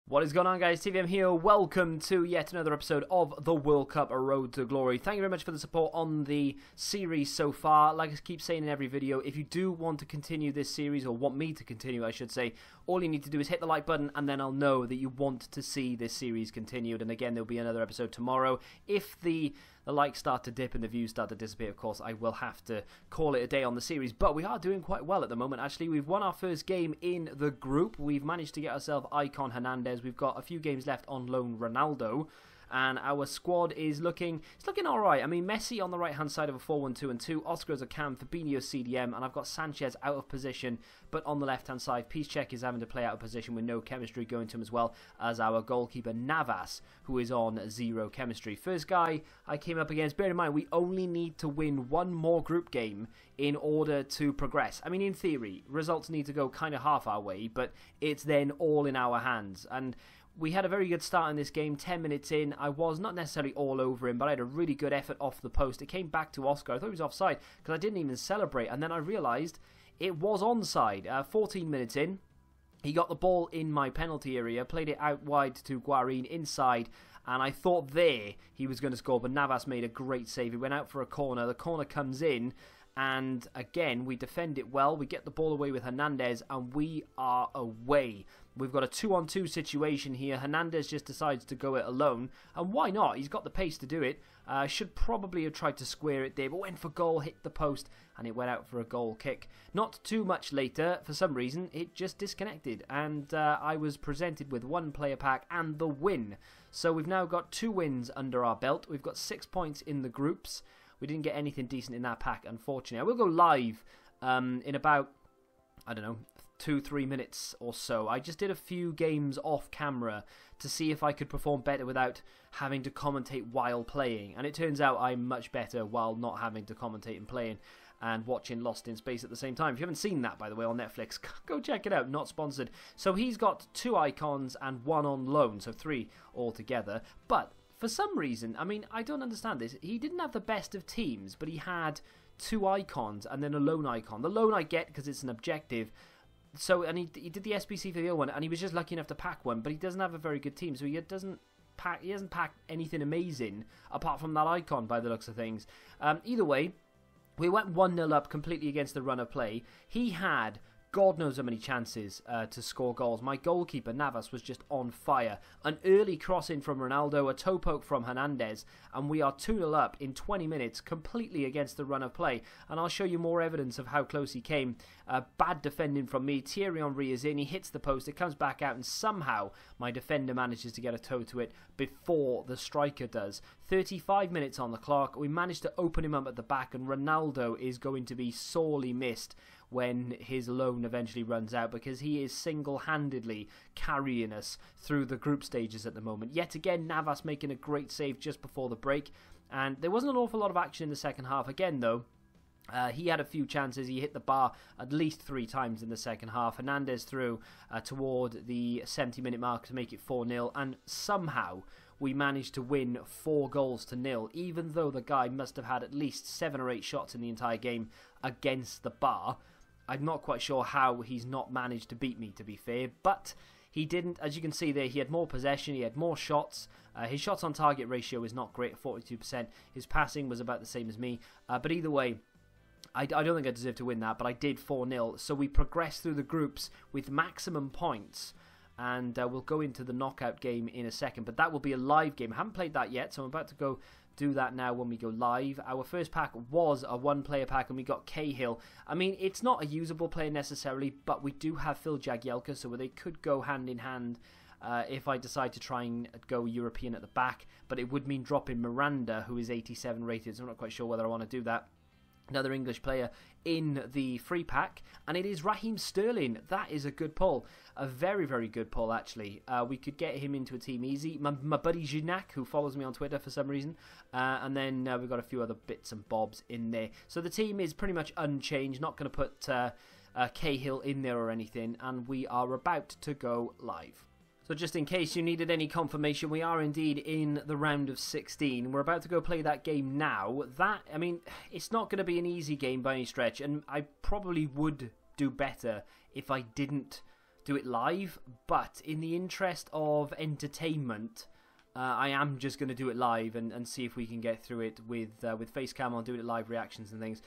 What is going on, guys? TVM here. Welcome to yet another episode of the World Cup, A Road to Glory. Thank you very much for the support on the series so far. Like I keep saying in every video, if you do want to continue this series, or want me to continue, I should say, all you need to do is hit the like button, and then I'll know that you want to see this series continued. And again, there'll be another episode tomorrow. If the likes start to dip and the views start to disappear, of course, I will have to call it a day on the series. But we are doing quite well at the moment, actually. We've won our first game in the group. We've managed to get ourselves Icon Hernandez. We've got a few games left on loan Ronaldo. And our squad is looking alright. I mean, Messi on the right-hand side of a 4-1-2-2. Oscar as a cam, Fabinho CDM, and I've got Sanchez out of position, but on the left-hand side, Piszczek is having to play out of position with no chemistry going to him, as well as our goalkeeper Navas, who is on zero chemistry. First guy I came up against, bear in mind, we only need to win one more group game in order to progress. I mean, in theory, results need to go kind of half our way, but it's then all in our hands. And we had a very good start in this game. 10 minutes in, I was not necessarily all over him, but I had a really good effort off the post. It came back to Oscar. I thought he was offside because I didn't even celebrate, and then I realised it was onside. 14 minutes in, he got the ball in my penalty area, played it out wide to Guarin inside, and I thought there he was going to score, but Navas made a great save. He went out for a corner. The corner comes in, and again, we defend it well. We get the ball away with Hernandez, and we are away. We've got a 2-on-2 situation here. Hernandez just decides to go it alone, and why not? He's got the pace to do it. Should probably have tried to square it there, but went for goal, hit the post, and it went out for a goal kick. Not too much later, for some reason, it just disconnected, and I was presented with one player pack and the win. So we've now got 2 wins under our belt. We've got 6 points in the groups. We didn't get anything decent in that pack, unfortunately. I will go live in about, I don't know, 2-3 minutes or so. I just did a few games off camera to see if I could perform better without having to commentate while playing. And it turns out I'm much better while not having to commentate and playing and watching Lost in Space at the same time. If you haven't seen that, by the way, on Netflix, go check it out. Not sponsored. So he's got 2 icons and 1 on loan, so 3 altogether. But for some reason, I mean, I don't understand this. He didn't have the best of teams, but he had 2 icons and then a lone icon. The lone I get because it's an objective. So, and he did the SBC for the other one, and he was just lucky enough to pack one, but he doesn't have a very good team, so he hasn't packed anything amazing apart from that icon by the looks of things. Either way, we went 1-0 up completely against the run of play. He had God knows how many chances to score goals. My goalkeeper, Navas, was just on fire. An early crossing from Ronaldo, a toe poke from Hernandez, and we are 2-0 up in 20 minutes, completely against the run of play. And I'll show you more evidence of how close he came. Bad defending from me. Thierry Henry is in, he hits the post, it comes back out, and somehow my defender manages to get a toe to it before the striker does. 35 minutes on the clock, we managed to open him up at the back, and Ronaldo is going to be sorely missed when his loan eventually runs out, because he is single-handedly carrying us through the group stages at the moment. Yet again, Navas making a great save just before the break, and there wasn't an awful lot of action in the second half. Again, though, he had a few chances. He hit the bar at least 3 times in the second half. Hernandez threw toward the 70-minute mark to make it 4-0, and somehow we managed to win 4-0, even though the guy must have had at least 7 or 8 shots in the entire game against the bar. I'm not quite sure how he's not managed to beat me, to be fair, but he didn't. As you can see there, he had more possession, he had more shots. His shots on target ratio is not great at 42%. His passing was about the same as me, but either way, I don't think I deserve to win that, but I did 4-0. So we progressed through the groups with maximum points, and we'll go into the knockout game in a second, but that will be a live game. I haven't played that yet, so I'm about to go do that now when we go live. Our first pack was a 1-player pack, and we got Cahill. I mean, it's not a usable player necessarily, but we do have Phil Jagielka, so they could go hand in hand if I decide to try and go European at the back, but it would mean dropping Miranda, who is 87 rated, so I'm not quite sure whether I want to do that. Another English player in the free pack, and it is Raheem Sterling. That is a good pull. A very, very good pull, actually. We could get him into a team easy. My buddy Gignac, who follows me on Twitter for some reason. And then we've got a few other bits and bobs in there. So the team is pretty much unchanged. Not going to put Cahill in there or anything. And we are about to go live. So just in case you needed any confirmation, we are indeed in the round of 16. We're about to go play that game now. I mean, it's not going to be an easy game by any stretch, and I probably would do better if I didn't do it live, but in the interest of entertainment, I am just going to do it live and see if we can get through it with Facecam. I'll do it live reactions and things.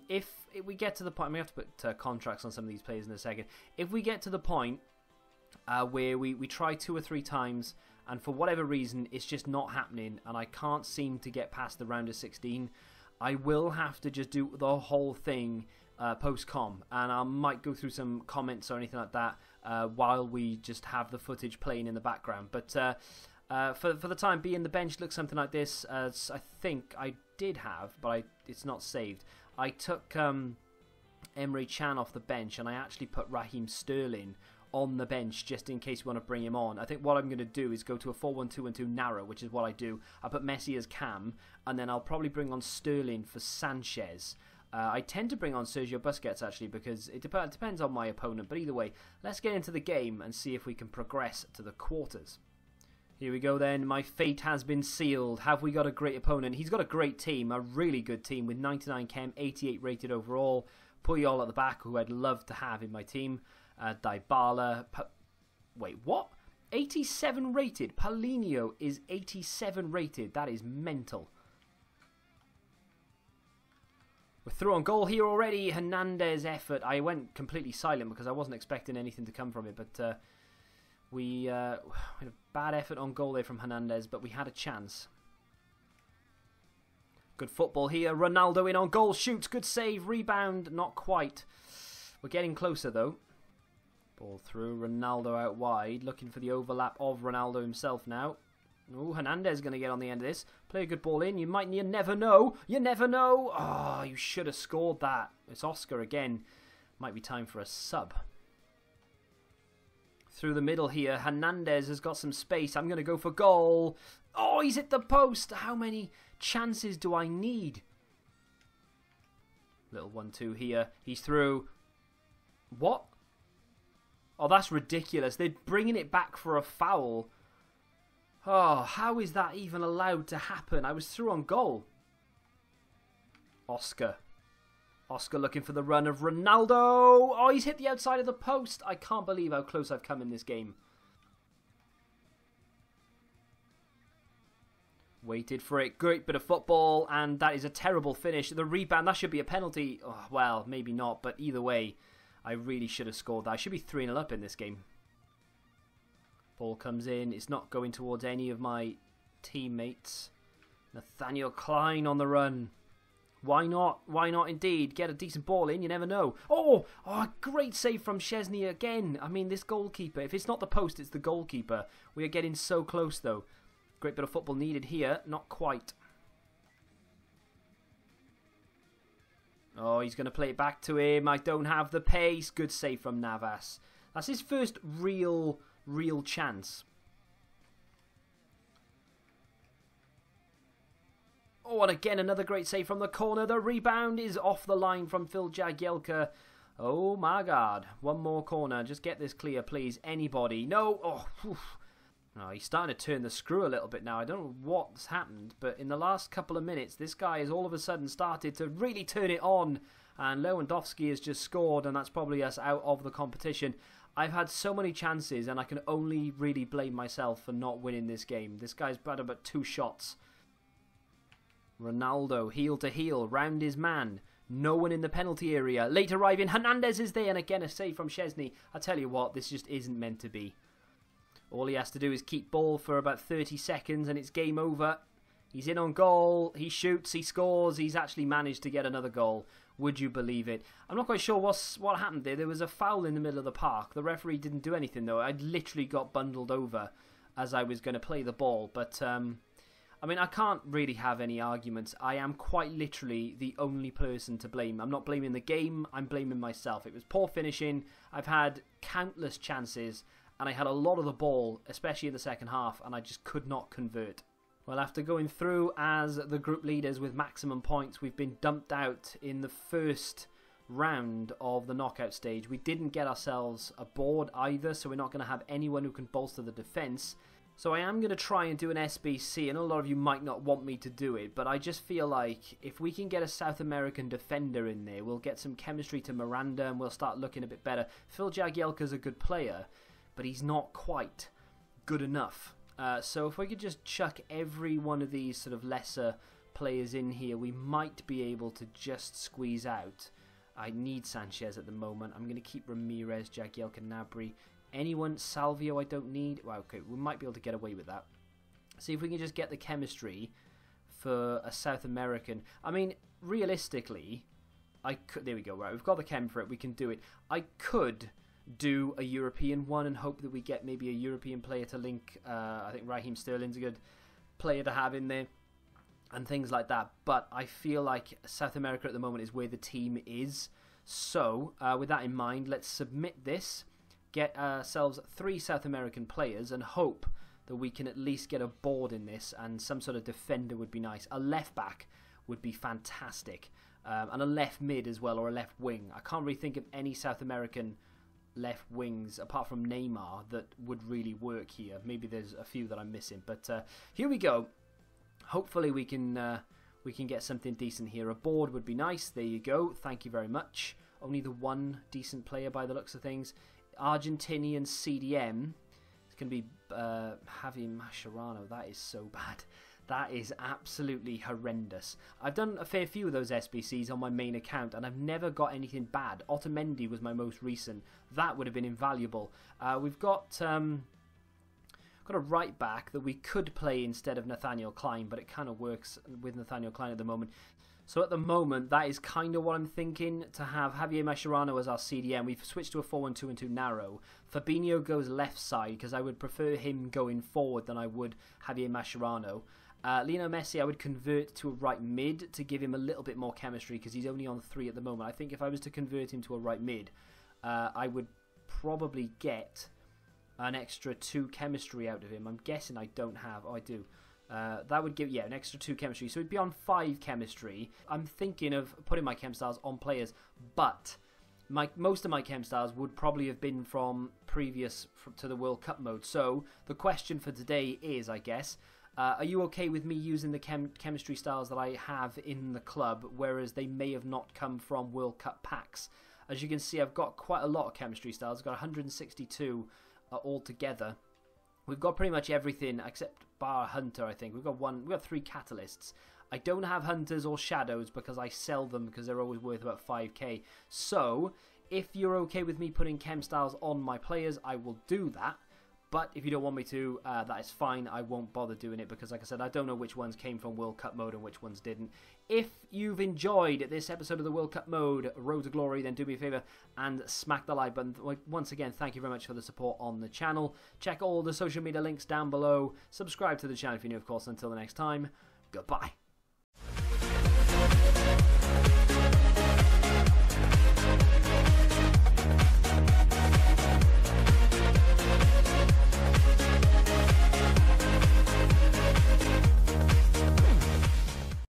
If we get to the point, I'm going to have to put contracts on some of these players in a second. If we get to the point where we try 2 or 3 times and for whatever reason it's just not happening and I can't seem to get past the round of 16, I will have to just do the whole thing post-com, and I might go through some comments or anything like that while we just have the footage playing in the background. But for the time being, the bench looks something like this. As I think I did have, but it's not saved. I took Emre Can off the bench, and I actually put Raheem Sterling on the bench just in case we want to bring him on. I think what I'm going to do is go to a 4-1-2-1-2 narrow, which is what I do. I put Messi as cam, and then I'll probably bring on Sterling for Sanchez. I tend to bring on Sergio Busquets actually because it depends on my opponent. But either way, let's get into the game and see if we can progress to the quarters. Here we go then. My fate has been sealed. Have we got a great opponent? He's got a great team, a really good team with 99 chem, 88 rated overall. Puyol at the back, who I'd love to have in my team. Dybala. Wait, what? 87 rated. Paulinho is 87 rated. That is mental. We're through on goal here already. Hernandez effort. I went completely silent because I wasn't expecting anything to come from it, but we had a bad effort on goal there from Hernandez, but we had a chance. Good football here. Ronaldo in on goal. Shoots. Good save. Rebound. Not quite. We're getting closer though. Ball through. Ronaldo out wide. Looking for the overlap of Ronaldo himself now. Oh, Hernandez is going to get on the end of this. Play a good ball in. You never know. You never know. Oh, you should have scored that. It's Oscar again. Might be time for a sub. Through the middle here. Hernandez has got some space. I'm going to go for goal. Oh, he's hit the post. How many chances do I need? Little 1-2 here. He's through. What? Oh, that's ridiculous. They're bringing it back for a foul. Oh, how is that even allowed to happen? I was through on goal. Oscar. Oscar looking for the run of Ronaldo. Oh, he's hit the outside of the post. I can't believe how close I've come in this game. Waited for it. Great bit of football. And that is a terrible finish. The rebound, that should be a penalty. Oh, well, maybe not. But either way, I really should have scored that. I should be 3-0 up in this game. Ball comes in. It's not going towards any of my teammates. Nathaniel Klein on the run. Why not? Why not indeed? Get a decent ball in. You never know. Oh, great save from Chesney again. I mean, this goalkeeper. If it's not the post, it's the goalkeeper. We are getting so close, though. Great bit of football needed here. Not quite. Oh, he's going to play it back to him. I don't have the pace. Good save from Navas. That's his first real chance. Oh, and again, another great save from the corner. The rebound is off the line from Phil Jagielka. Oh, my God. One more corner. Just get this clear, please. Anybody. No. Oh, oh, he's starting to turn the screw a little bit now. I don't know what's happened, but in the last couple of minutes, this guy has all of a sudden started to really turn it on. And Lewandowski has just scored, and that's probably us out of the competition. I've had so many chances, and I can only really blame myself for not winning this game. This guy's had about 2 shots. Ronaldo, heel to heel, round his man. No one in the penalty area. Late arriving, Hernandez is there, and again a save from Chesney. I tell you what, this just isn't meant to be. All he has to do is keep ball for about 30 seconds, and it's game over. He's in on goal, he shoots, he scores, he's actually managed to get another goal. Would you believe it? I'm not quite sure what happened there. There was a foul in the middle of the park. The referee didn't do anything though. I literally got bundled over as I was going to play the ball. But, I mean, I can't really have any arguments. I am quite literally the only person to blame. I'm not blaming the game, I'm blaming myself. It was poor finishing. I've had countless chances, and I had a lot of the ball, especially in the second half, and I just could not convert. Well, after going through as the group leaders with maximum points, we've been dumped out in the first round of the knockout stage. We didn't get ourselves a board either, so we're not going to have anyone who can bolster the defence. So I am going to try and do an SBC, and a lot of you might not want me to do it, but I just feel like if we can get a South American defender in there, we'll get some chemistry to Miranda and we'll start looking a bit better. Phil Jagielka's a good player, but he's not quite good enough. So if we could just chuck every one of these sort of lesser players in here, we might be able to just squeeze out. I need Sanchez at the moment. I'm going to keep Ramirez, Jagielka, Gnabry. Anyone, Salvio I don't need. Well, okay, we might be able to get away with that. See if we can just get the chemistry for a South American. I mean, realistically, I could. There we go. Right, we've got the chem for it. We can do it. I could do a European one and hope that we get maybe a European player to link. I think Raheem Sterling's a good player to have in there and things like that. But I feel like South America at the moment is where the team is. So with that in mind, let's submit this. Get ourselves 3 South American players and hope that we can at least get a board in this, and some sort of defender would be nice. A left back would be fantastic, and a left mid as well, or a left wing. I can't really think of any South American left wings apart from Neymar that would really work here. Maybe there's a few that I'm missing, but here we go. Hopefully we can get something decent here. A board would be nice. There you go. Thank you very much. Only the one decent player by the looks of things. Argentinian CDM. It's going to be Javier Mascherano. That is so bad. That is absolutely horrendous. I've done a fair few of those SBCs on my main account, and I've never got anything bad. Otamendi was my most recent. That would have been invaluable. We've got a right back that we could play instead of Nathaniel Klein, but it kind of works with Nathaniel Klein at the moment. So at the moment, that is kind of what I'm thinking, to have Javier Mascherano as our CDM. We've switched to a 4-1-2-2 narrow. Fabinho goes left side because I would prefer him going forward than I would Javier Mascherano. Lionel Messi I would convert to a right mid to give him a little bit more chemistry because he's only on 3 at the moment. I think if I was to convert him to a right mid, I would probably get an extra 2 chemistry out of him. I'm guessing I don't have. Oh, I do. That would give, an extra 2 chemistry. So it'd be on 5 chemistry. I'm thinking of putting my chem stars on players, but most of my chem stars would probably have been from previous to the World Cup mode. So the question for today is, I guess, are you okay with me using the chemistry styles that I have in the club, whereas they may have not come from World Cup packs? As you can see, I've got quite a lot of chemistry styles. I've got 162 altogether. We've got pretty much everything except bar Hunter, I think. We've got 3 catalysts. I don't have Hunters or Shadows because I sell them because they're always worth about 5k. So, if you're okay with me putting chem styles on my players, I will do that. But if you don't want me to, that is fine. I won't bother doing it because, like I said, I don't know which ones came from World Cup mode and which ones didn't. If you've enjoyed this episode of the World Cup mode, Road to Glory, then do me a favour and smack the like button. Once again, thank you very much for the support on the channel. Check all the social media links down below. Subscribe to the channel if you're new, of course. Until the next time, goodbye.